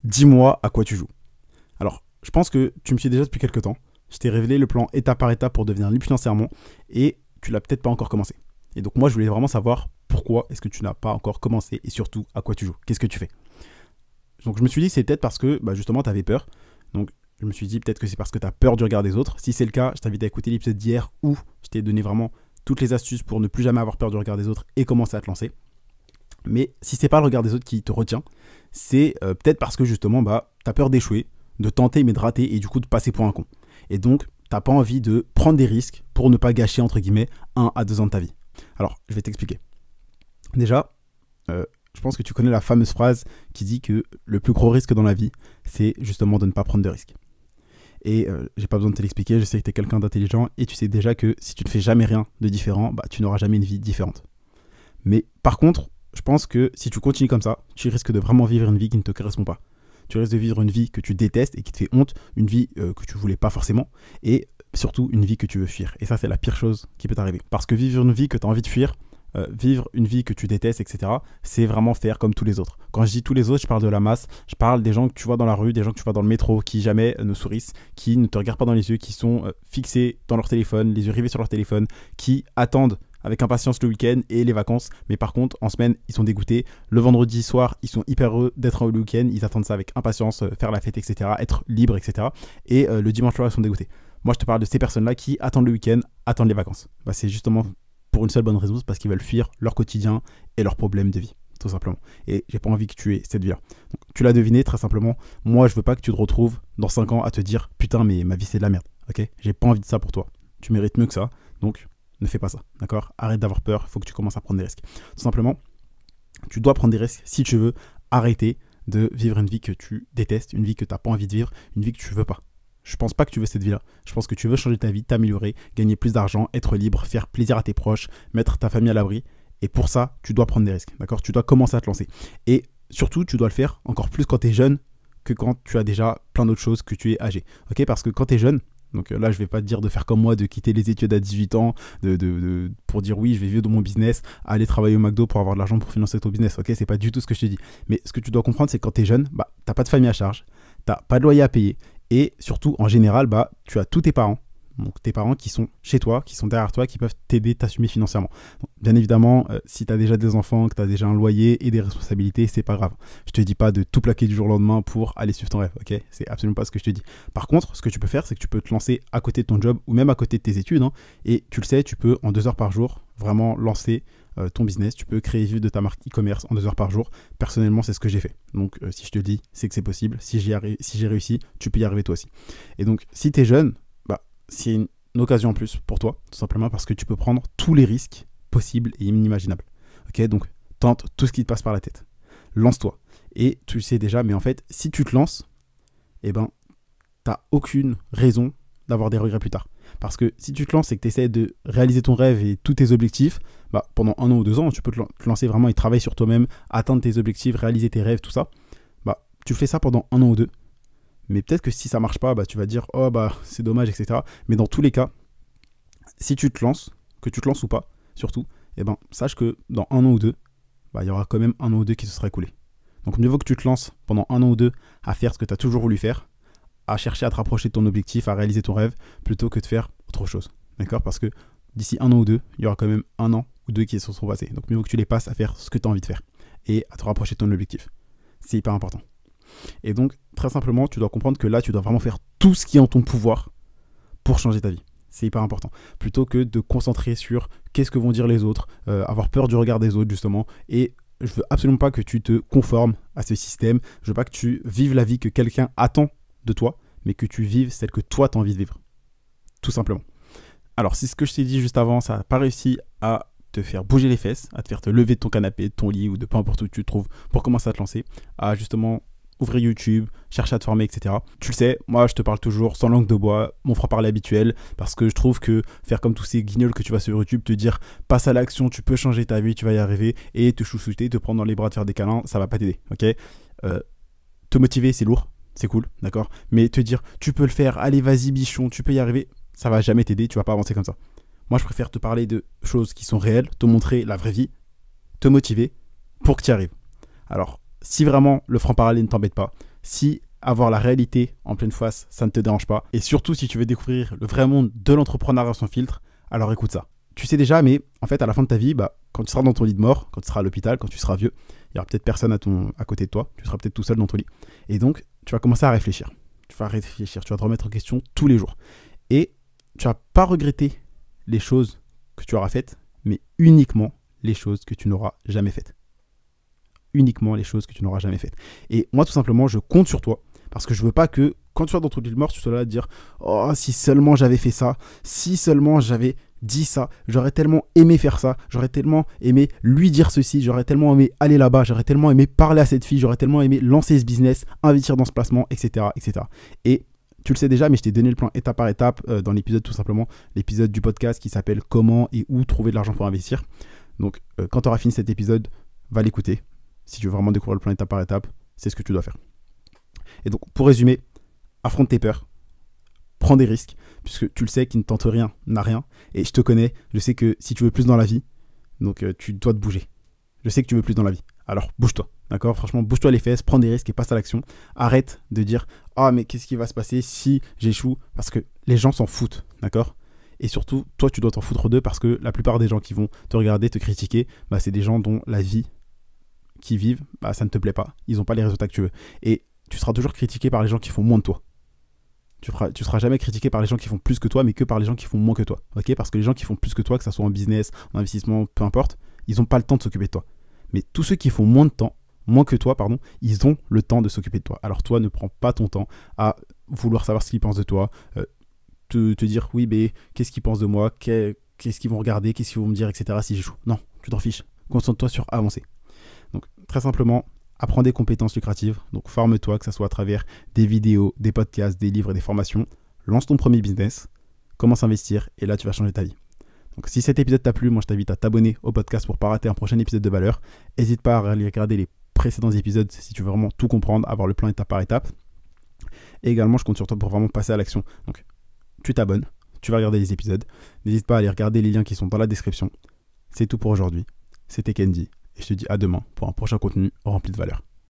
dis-moi à quoi tu joues. Alors, je pense que tu me suis déjà depuis quelques temps. Je t'ai révélé le plan étape par étape pour devenir libre financièrement et tu l'as peut-être pas encore commencé. Et donc moi, je voulais vraiment savoir pourquoi est-ce que tu n'as pas encore commencé et surtout à quoi tu joues. Qu'est-ce que tu fais? Donc je me suis dit que c'est peut-être parce que justement tu avais peur. Donc je me suis dit peut-être que c'est parce que tu as peur du regard des autres. Si c'est le cas, je t'invite à écouter l'épisode d'hier où je t'ai donné vraiment toutes les astuces pour ne plus jamais avoir peur du regard des autres et commencer à te lancer. Mais si c'est pas le regard des autres qui te retient, c'est peut-être parce que justement tu as peur d'échouer, de tenter mais de rater et du coup de passer pour un con. Et donc t'as pas envie de prendre des risques pour ne pas gâcher entre guillemets 1 à 2 ans de ta vie. Alors je vais t'expliquer. Déjà, je pense que tu connais la fameuse phrase qui dit que le plus gros risque dans la vie, c'est justement de ne pas prendre de risques. Et j'ai pas besoin de te l'expliquer, je sais que tu es quelqu'un d'intelligent et tu sais déjà que si tu ne fais jamais rien de différent, tu n'auras jamais une vie différente. Mais par contre, je pense que si tu continues comme ça, tu risques de vraiment vivre une vie qui ne te correspond pas. Tu risques de vivre une vie que tu détestes et qui te fait honte, une vie que tu voulais pas forcément, et surtout une vie que tu veux fuir. Et ça, c'est la pire chose qui peut t'arriver. Parce que vivre une vie que tu as envie de fuir, vivre une vie que tu détestes, etc., c'est vraiment faire comme tous les autres. Quand je dis tous les autres, je parle de la masse, je parle des gens que tu vois dans la rue, des gens que tu vois dans le métro, qui jamais ne sourissent, qui ne te regardent pas dans les yeux, qui sont fixés dans leur téléphone, les yeux rivés sur leur téléphone, qui attendent avec impatience le week-end et les vacances, mais par contre, en semaine, ils sont dégoûtés. Le vendredi soir, ils sont hyper heureux d'être le week-end, ils attendent ça avec impatience, faire la fête, etc., être libre, etc. Et le dimanche soir, ils sont dégoûtés. Moi, je te parle de ces personnes-là qui attendent le week-end, attendent les vacances. C'est justement pour une seule bonne raison, c'est parce qu'ils veulent fuir leur quotidien et leurs problèmes de vie, tout simplement. Et j'ai pas envie que tu aies cette vie-là. Donc, tu l'as deviné, très simplement, moi, je veux pas que tu te retrouves dans 5 ans à te dire « Putain, mais ma vie, c'est de la merde. » Ok ? J'ai pas envie de ça pour toi. Tu mérites mieux que ça, donc ne fais pas ça, d'accord ? Arrête d'avoir peur, il faut que tu commences à prendre des risques. Tout simplement, tu dois prendre des risques si tu veux arrêter de vivre une vie que tu détestes, une vie que tu n'as pas envie de vivre, une vie que tu veux pas. Je pense pas que tu veux cette vie-là. Je pense que tu veux changer ta vie, t'améliorer, gagner plus d'argent, être libre, faire plaisir à tes proches, mettre ta famille à l'abri. Et pour ça, tu dois prendre des risques, d'accord ? Tu dois commencer à te lancer. Et surtout, tu dois le faire encore plus quand tu es jeune que quand tu as déjà plein d'autres choses, que tu es âgé. Ok ? Parce que quand tu es jeune, donc là, je vais pas te dire de faire comme moi, de quitter les études à 18 ans, pour dire oui, je vais vivre de mon business, aller travailler au McDo pour avoir de l'argent pour financer ton business. Ok ? C'est pas du tout ce que je te dis. Mais ce que tu dois comprendre, c'est que quand tu es jeune, t'as pas de famille à charge, t'as pas de loyer à payer. Et surtout, en général, tu as tous tes parents, donc tes parents qui sont chez toi, qui sont derrière toi, qui peuvent t'aider, t'assumer financièrement. Donc, bien évidemment, si tu as déjà des enfants, que tu as déjà un loyer et des responsabilités, c'est pas grave. Je te dis pas de tout plaquer du jour au lendemain pour aller suivre ton rêve, ok ? C'est absolument pas ce que je te dis. Par contre, ce que tu peux faire, c'est que tu peux te lancer à côté de ton job ou même à côté de tes études, et tu le sais, tu peux en 2 heures par jour vraiment lancer ton business, tu peux créer vivre de ta marque e-commerce en 2 heures par jour. Personnellement, c'est ce que j'ai fait. Donc, si je te le dis, c'est que c'est possible. Si j'ai réussi, tu peux y arriver toi aussi. Et donc, si tu es jeune, c'est une occasion en plus pour toi, tout simplement parce que tu peux prendre tous les risques possibles et inimaginables. Ok ? Donc, tente tout ce qui te passe par la tête. Lance-toi. Et tu le sais déjà, mais en fait, si tu te lances, t'as aucune raison d'avoir des regrets plus tard. Parce que si tu te lances et que tu essaies de réaliser ton rêve et tous tes objectifs, pendant 1 an ou 2 ans, tu peux te lancer vraiment et travailler sur toi-même, atteindre tes objectifs, réaliser tes rêves, tout ça. Tu fais ça pendant 1 an ou 2. Mais peut-être que si ça marche pas, tu vas dire « Oh, c'est dommage, etc. » Mais dans tous les cas, si tu te lances, que tu te lances ou pas, surtout, sache que dans 1 an ou 2, il y aura quand même 1 an ou 2 qui se sera écoulé. Donc mieux vaut que tu te lances pendant 1 an ou 2 à faire ce que tu as toujours voulu faire, à chercher à te rapprocher de ton objectif, à réaliser ton rêve, plutôt que de faire autre chose. D'accord ? Parce que d'ici 1 an ou 2, il y aura quand même 1 an ou 2 qui se sont passés. Donc mieux vaut que tu les passes à faire ce que tu as envie de faire et à te rapprocher de ton objectif. C'est hyper important. Et donc, très simplement, tu dois comprendre que là, tu dois vraiment faire tout ce qui est en ton pouvoir pour changer ta vie. C'est hyper important. Plutôt que de te concentrer sur qu'est-ce que vont dire les autres, avoir peur du regard des autres, justement. Et je veux absolument pas que tu te conformes à ce système. Je veux pas que tu vives la vie que quelqu'un attend de toi, mais que tu vives celle que toi, tu as envie de vivre. Tout simplement. Alors, si ce que je t'ai dit juste avant, ça n'a pas réussi à te faire bouger les fesses, à te faire te lever de ton canapé, de ton lit ou de peu importe où tu te trouves pour commencer à te lancer, à justement ouvrir YouTube, chercher à te former, etc. Tu le sais, moi je te parle toujours sans langue de bois, mon franc-parler habituel, parce que je trouve que faire comme tous ces guignols que tu vas sur YouTube, te dire passe à l'action, tu peux changer ta vie, tu vas y arriver, et te chouchouter, te prendre dans les bras, te faire des câlins, ça va pas t'aider, ok ? Te motiver, c'est lourd, c'est cool, d'accord ? Mais te dire tu peux le faire, allez vas-y bichon, tu peux y arriver, ça va jamais t'aider, tu vas pas avancer comme ça. Moi je préfère te parler de choses qui sont réelles, te montrer la vraie vie, te motiver pour que tu y arrives. Alors, si vraiment le franc-parler ne t'embête pas, Si avoir la réalité en pleine face, ça ne te dérange pas, et surtout si tu veux découvrir le vrai monde de l'entrepreneuriat sans filtre, alors écoute ça. Tu sais déjà, mais en fait, à la fin de ta vie, quand tu seras dans ton lit de mort, quand tu seras à l'hôpital, quand tu seras vieux, il y aura peut-être personne à côté de toi, tu seras peut-être tout seul dans ton lit. Et donc, tu vas commencer à réfléchir. Tu vas te remettre en question tous les jours. Et tu vas pas regretter les choses que tu auras faites, mais uniquement les choses que tu n'auras jamais faites. Uniquement les choses que tu n'auras jamais faites. Et moi, tout simplement, je compte sur toi, parce que je veux pas que, quand tu sois dans ton lit de mort, tu sois là à te dire « Oh, si seulement j'avais fait ça, si seulement j'avais dit ça, j'aurais tellement aimé faire ça, j'aurais tellement aimé lui dire ceci, j'aurais tellement aimé aller là-bas, j'aurais tellement aimé parler à cette fille, j'aurais tellement aimé lancer ce business, investir dans ce placement, etc. etc. » Et tu le sais déjà, mais je t'ai donné le plan étape par étape dans l'épisode tout simplement, l'épisode du podcast qui s'appelle « Comment et où trouver de l'argent pour investir ». Donc, quand tu auras fini cet épisode, va l'écouter. Si tu veux vraiment découvrir le plan étape par étape, c'est ce que tu dois faire. Et donc, pour résumer, affronte tes peurs, prends des risques, puisque tu le sais, qui ne tente rien n'a rien. Et je te connais, je sais que si tu veux plus dans la vie, donc tu dois te bouger. Je sais que tu veux plus dans la vie. Alors, bouge-toi, d'accord ? Franchement, bouge-toi les fesses, prends des risques et passe à l'action. Arrête de dire « Ah, mais qu'est-ce qui va se passer si j'échoue ?» Parce que les gens s'en foutent, d'accord ? Et surtout, toi, tu dois t'en foutre d'eux parce que la plupart des gens qui vont te regarder, te critiquer, c'est des gens dont la vie qu'ils vivent, ça ne te plaît pas. Ils n'ont pas les résultats que tu veux. Et tu seras toujours critiqué par les gens qui font moins de toi. Tu seras jamais critiqué par les gens qui font plus que toi, mais que par les gens qui font moins que toi. Okay, parce que les gens qui font plus que toi, que ce soit en business, en investissement, peu importe, ils n'ont pas le temps de s'occuper de toi. Mais tous ceux qui font moins que toi, ils ont le temps de s'occuper de toi. Alors toi, ne prends pas ton temps à vouloir savoir ce qu'ils pensent de toi, te dire oui, mais qu'est-ce qu'ils pensent de moi, qu'est-ce qu'ils vont regarder, qu'est-ce qu'ils vont me dire, etc. si j'échoue. Non, tu t'en fiches. Concentre-toi sur avancer. Donc très simplement, apprends des compétences lucratives, donc forme-toi, que ce soit à travers des vidéos, des podcasts, des livres et des formations. Lance ton premier business, commence à investir et là tu vas changer ta vie. Donc si cet épisode t'a plu, moi je t'invite à t'abonner au podcast pour ne pas rater un prochain épisode de valeur. N'hésite pas à aller regarder les précédents épisodes si tu veux vraiment tout comprendre, avoir le plan étape par étape. Et également je compte sur toi pour vraiment passer à l'action. Donc tu t'abonnes, tu vas regarder les épisodes. N'hésite pas à aller regarder les liens qui sont dans la description. C'est tout pour aujourd'hui. C'était Kenji. Et je te dis à demain pour un prochain contenu rempli de valeur.